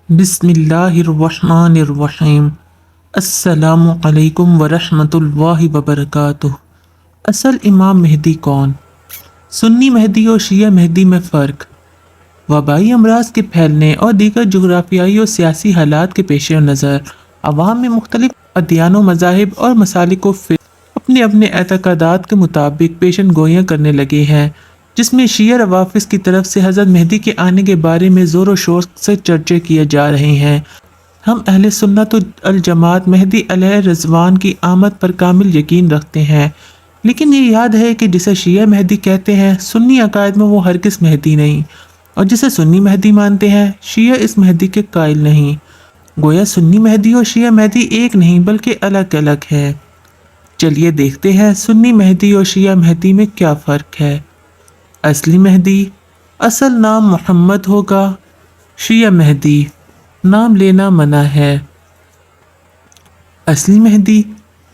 बिस्मिल्लाहिर्रहमानिर्रहीम। अस्सलामु अलैकुम वरहमतुल्लाहि वबरकातुह। असल इमाम मेहदी कौन? सुन्नी मेहदी और शिया मेहदी में फ़र्क। वबाई अमराज के फैलने और दीगर जुग़राफ़ियाई और सियासी हालात के पेश नज़र अवाम में मुख्तलिफ अदियान मज़ाहिब और मसालिक को अपने अपने एतक़ादात के मुताबिक पेशन गोइयाँ करने लगे हैं, जिसमें शिया रवाफ़िज़ की तरफ से हज़रत मेहदी के आने के बारे में ज़ोर व शोर से चर्चे किए जा रहे हैं। हम अहले सुन्नत अल जमात मेहदी अलैहि रिज़वान की आमद पर कामिल यकीन रखते हैं, लेकिन ये याद है कि जिसे शिया मेहदी कहते हैं सुन्नी अकायद में वो हरगिज़ मेहदी नहीं, और जिसे सुन्नी मेहदी मानते हैं शिया इस मेहदी के कायल नहीं। गोया सुन्नी मेहदी और शिया मेहदी एक नहीं बल्कि अलग अलग है। चलिए देखते हैं सुन्नी मेहदी और शिया मेहदी में क्या फ़र्क है। असली मेहदी असल नाम मोहम्मद होगा। शिया मेहदी नाम लेना मना है। असली मेहदी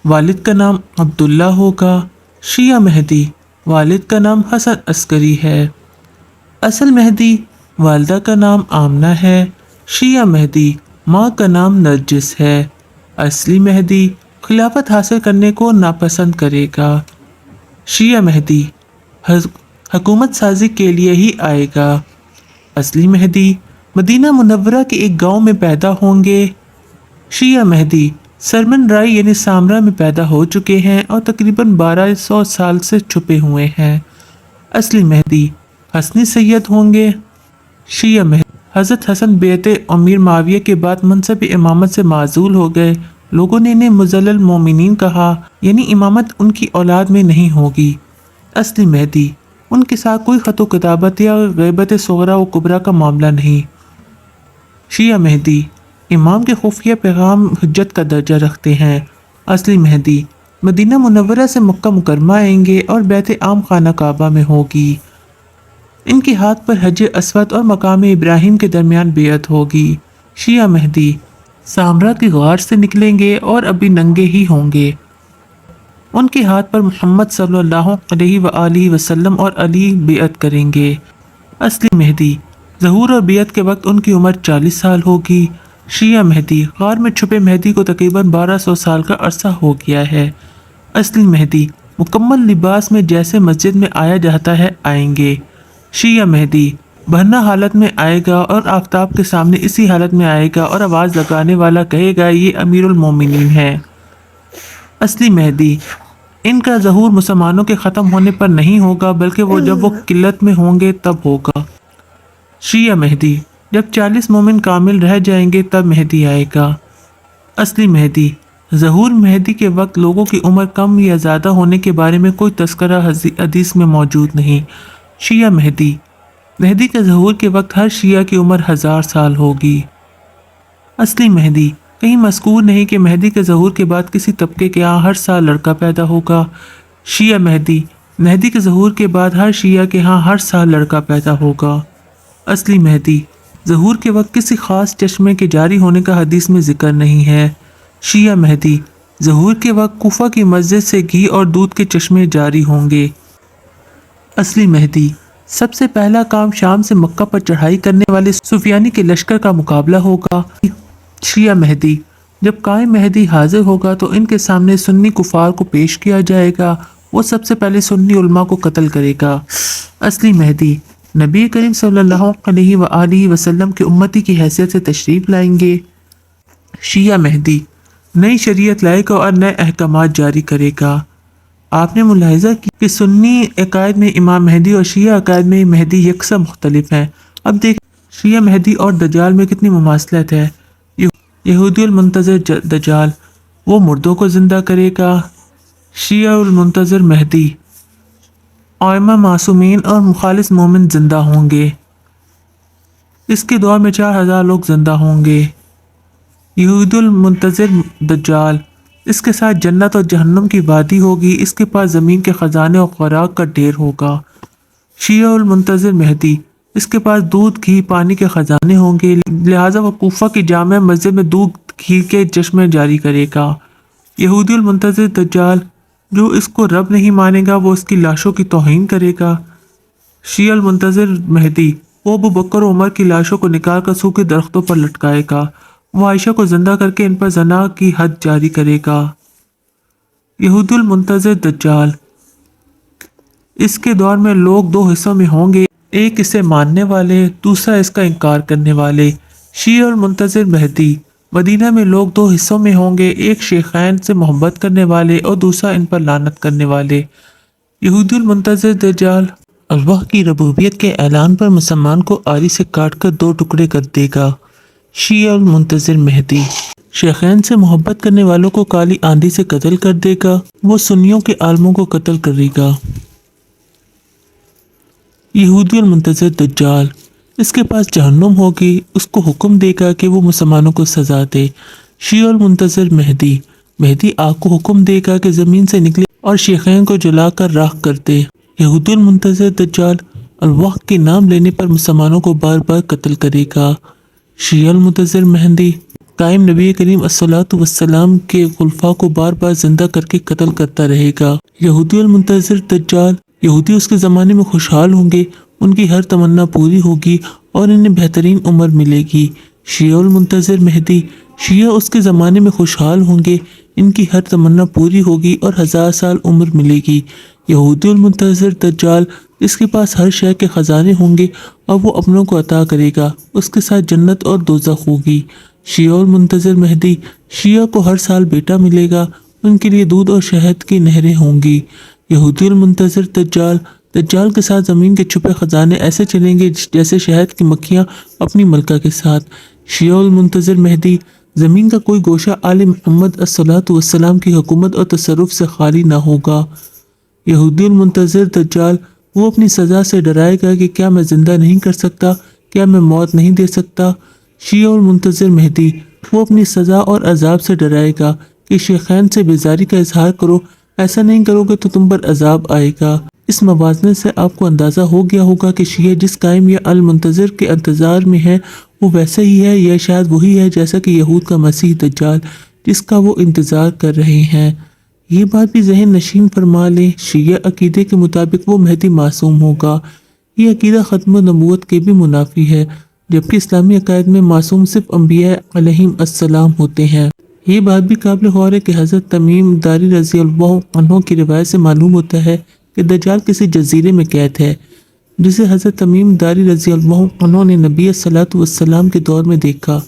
वालिद का नाम अब्दुल्ला होगा। शिया मेहदी वालिद का नाम हसन अस्करी है। असल मेहदी वालदा का नाम आमना है। शिया मेहदी माँ का नाम नरजिस है। असली मेहदी खिलाफत हासिल करने को नापसंद करेगा। शिया मेहदी हुकूमत साजी के लिए ही आएगा। असली मेहदी मदीना मुनव्वरा के एक गांव में पैदा होंगे। शिया मेहदी सरमन राय यानी सामरा में पैदा हो चुके हैं और तकरीबन 1200 साल से छुपे हुए हैं। असली मेहदी हसनी सैयद होंगे। शिया मेहदी हज़रत हसन बेते अमीर माविया के बाद मनसब इमामत से माजूल हो गए। लोगों ने इन्हें मुज़ल्लल मोमिनीन कहा, यानी इमामत उनकी औलाद में नहीं होगी। असली मेहदी उनके साथ कोई ख़तो किताबत या ग़ैबत सग़रा व कुबरा का मामला नहीं। शिया मेहदी इमाम के खुफिया पैगाम हुज्जत का दर्जा रखते हैं। असली मेहदी मदीना मुनव्वरा से मक्का मुकरमा आएंगे और बैत आम खाना काबा में होगी। इनके हाथ पर हज अस्वद और मकाम इब्राहिम के दरमियान बेअत होगी। शिया मेहदी सामरा की गार से निकलेंगे और अभी नंगे ही होंगे। उनके हाथ पर मोहम्मद सल्लल्लाहु अलैहि वसल्लम और अली बेअत करेंगे। असली मेहदी ज़हूर और बेअत के वक्त उनकी उम्र 40 साल होगी। शिया मेहदी गार में छुपे मेहदी को तकरीबन 1200 साल का अरसा हो गया है। असली मेहदी मुकम्मल लिबास में जैसे मस्जिद में आया जाता है आएंगे। शिया मेहदी बहना हालत में आएगा और आफताब के सामने इसी हालत में आएगा और आवाज़ लगाने वाला कहेगा ये अमीरुल मोमिनीन है। असली मेहदी इनका ज़हूर मुसलमानों के ख़त्म होने पर नहीं होगा, बल्कि वो जब वो किल्लत में होंगे तब होगा। शिया मेहदी जब 40 मोमिन कामिल रह जाएंगे तब मेहदी आएगा। असली मेहदी ज़हूर मेहदी के वक्त लोगों की उम्र कम या ज़्यादा होने के बारे में कोई तस्करा हदीस में मौजूद नहीं। शिया मेहदी मेहदी के ज़हूर के वक्त हर शिया की उम्र 1000 साल होगी। असली मेहदी कहीं मज़कूर नहीं कि मेहदी के ज़हूर के बाद किसी तबके के यहाँ हर साल लड़का पैदा होगा। शिया मेहदी मेहदी के ज़हूर के बाद हर शिया के यहाँ हर साल लड़का पैदा होगा। असली मेहदी ज़हूर के वक्त किसी ख़ास चश्मे के जारी होने का हदीस में ज़िक्र नहीं है। शिया मेहदी ज़हूर के वक्त कुफा की मस्जिद से घी और दूध के चश्मे जारी होंगे। असली मेहदी सबसे पहला काम शाम से मक्का पर चढ़ाई करने वाले सुफियानी के लश्कर का मुकाबला होगा। शिया मेहदी जब कायम मेहदी हाजिर होगा तो इनके सामने सुन्नी कुफार को पेश किया जाएगा। वो सबसे पहले सुन्नी उलमा को कत्ल करेगा। असली मेहदी नबी करीम सल्लल्लाहु अलैहि वसल्लम की उम्मती की हैसियत से तशरीफ़ लाएंगे। शिया मेहदी नई शरीयत लाएगा और नए अहकामात जारी करेगा। आपने मुलाहिज़ा की कि सुन्नी अकायद में इमाम मेहदी और शिया अकायद में मेहदी यकसा मुख्तलिफ हैं। अब देख शिया मेहदी और दज्जाल में कितनी मुमासलत है। यहूदीउल मुंतज़िर दज्जाल वो मुर्दों को ज़िंदा करेगा। शियाउल मुंतज़िर मेहदी आइमा मासूमीन और मुखालिस मोमिन ज़िंदा होंगे। इसके दौर में 4000 लोग ज़िंदा होंगे। यहूदीउल मुंतज़िर दज्जाल इसके साथ जन्नत और जहन्नुम की वादी होगी। इसके पास ज़मीन के ख़जाने और खुराक का ढेर होगा। शियाउल मुंतज़िर मेहदी इसके पास दूध घी पानी के ख़जाने होंगे, लिहाजा वह कूफा की जामे मस्जिद में दूध घी के चश्मे जारी करेगा। यहूदीउल मुंतज़िर दज्जाल जो इसको रब नहीं मानेगा वो इसकी लाशों की तौहीन करेगा। शियाउल मुंतज़िर मेहदी وہ ابو بکر و عمر کی لاشوں کو نکال کر سوکھے درختوں پر لٹکائے گا۔ وہ عائشہ کو زندہ کر کے ان پر زنا کی حد جاری کرے گا۔ یہودی المنتظر دجال، اس کے دور میں لوگ دو حصوں میں ہوں گے، ایک اسے ماننے والے، دوسرا اس کا انکار کرنے والے۔ شیعہ اور منتظر مہدی، مدینہ میں لوگ دو حصوں میں ہوں گے، ایک شیخین سے محبت کرنے والے اور دوسرا ان پر لعنت کرنے والے۔ یہودی المنتظر دجال اللہ کی ربوبیت کے اعلان پر مسلمان کو آری سے کاٹ کر دو ٹکڑے کر دے گا۔ شیعہ المنتظر مہدی شیخین سے محبت کرنے والوں کو کالی آندھی سے قتل کر دے گا، وہ سنیوں کے عالموں کو قتل کرے گا۔ یہودی المنتظر دجال، اس کے پاس جہنم ہوگی، اس کو حکم دے گا کہ وہ مسلمانوں کو سزا دے۔ شیعہ المنتظر مہدی، مہدی آگ کو حکم دے گا کہ زمین سے نکلے اور شیخین کو جلا کر راکھ کر دے۔ یہودی المنتظر دجال اللہ کے نام لینے پر مسلمانوں کو بار بار قتل کرے گا۔ شیعہ المنتظر مہدی قائم نبی کریم الصلاۃ والسلام کے خلفاء کو بار بار زندہ کر کے قتل کرتا رہے گا۔ یہودی المنتظر دجال، یہودی اس کے زمانے میں خوشحال ہوں گے، ان کی ہر تمنا پوری ہوگی اور انہیں بہترین عمر ملے گی۔ شیعہ المنتظر مہدی، شیعہ اس کے زمانے میں خوشحال ہوں گے، ان کی ہر تمنا پوری ہوگی اور 1000 سال عمر ملے گی۔ یہودی المنتظر دجال، اس کے پاس ہر شے کے خزانے ہوں گے اور وہ اپنوں کو عطا کرے گا، اس کے ساتھ جنت اور دوزخ ہوگی۔ شیعہ المنتظر مہدی، شیعہ کو ہر سال بیٹا ملے گا، ان کے لیے دودھ اور شہد کی نہریں ہوں گی۔ یہودی المنتظر دجال، دجال کے ساتھ زمین کے چھپے خزانے ایسے چلیں گے جیسے شہد کی مکھیاں اپنی ملکہ کے ساتھ۔ شیعہ المنتظر مہدی، زمین کا کوئی گوشہ آل محمد الصلاۃ والسلام کی حکومت اور تصرف سے خالی نہ ہوگا۔ یہودی المنتظر دجال، وہ اپنی سزا سے ڈرائے گا کہ کیا میں زندہ نہیں کر سکتا، کیا میں موت نہیں دے سکتا۔ شیعہ المنتظر مہدی، وہ اپنی سزا اور عذاب سے ڈرائے گا کہ شیخین سے بیزاری کا اظہار کرو، ایسا نہیں کرو گے تو تم پر عذاب آئے گا۔ اس موازنے سے آپ کو اندازہ ہو گیا ہوگا کہ شیعہ جس قائم یا المنتظر کے انتظار میں ہے وہ ویسا ہی ہے یا شاید وہی ہے جیسا کہ یہود کا مسیح دجال جس کا وہ انتظار کر رہے ہیں۔ یہ بات بھی ذہن نشین فرما لیں، شیعہ عقیدے کے مطابق وہ مہدی معصوم ہوگا۔ یہ عقیدہ ختم نبوت کے بھی منافی ہے، جبکہ اسلامی عقائد میں معصوم صرف انبیاء علیہم السلام ہوتے ہیں۔ یہ بات بھی قابل غور ہے کہ حضرت تمیم داری رضی اللہ عنہ کی روایت سے معلوم ہوتا ہے کہ دجال کسی جزیرے میں قید ہے، جسے حضرت تمیم داری رضی اللہ عنہ نے نبی صلی اللہ علیہ وسلم کے دور میں دیکھا۔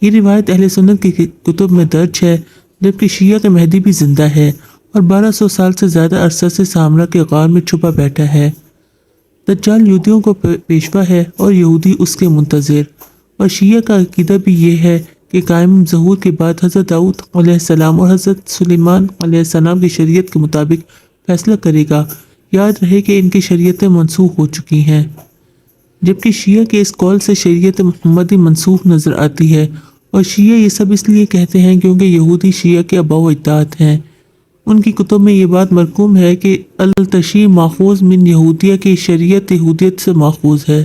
یہ روایت اہل سنت کی کتب میں درج ہے، جبکہ شیعہ کا مہدی بھی زندہ ہے اور 1200 سال سے زیادہ عرصہ سے سامرا کے غار میں چھپا بیٹھا ہے۔ دجال یہودیوں کو پیشوا ہے اور یہودی اس کے منتظر، اور شیعہ کا عقیدہ بھی یہ ہے کہ قائم ظہور کے بعد حضرت داؤد علیہ السلام اور حضرت سلیمان علیہ السلام کی شریعت کے مطابق فیصلہ کرے گا۔ یاد رہے کہ ان کی شریعتیں منسوخ ہو چکی ہیں، جبکہ شیعہ کے اس قول سے شریعت محمدی منسوخ نظر آتی ہے، اور شیعہ یہ سب اس لیے کہتے ہیں کیونکہ یہودی شیعہ کے آباء و اجداد ہیں۔ ان کی کتب میں یہ بات مرقوم ہے کہ التشیع ماخوذ من یہودیہ کی شریعت یہودیت سے ماخوذ ہے۔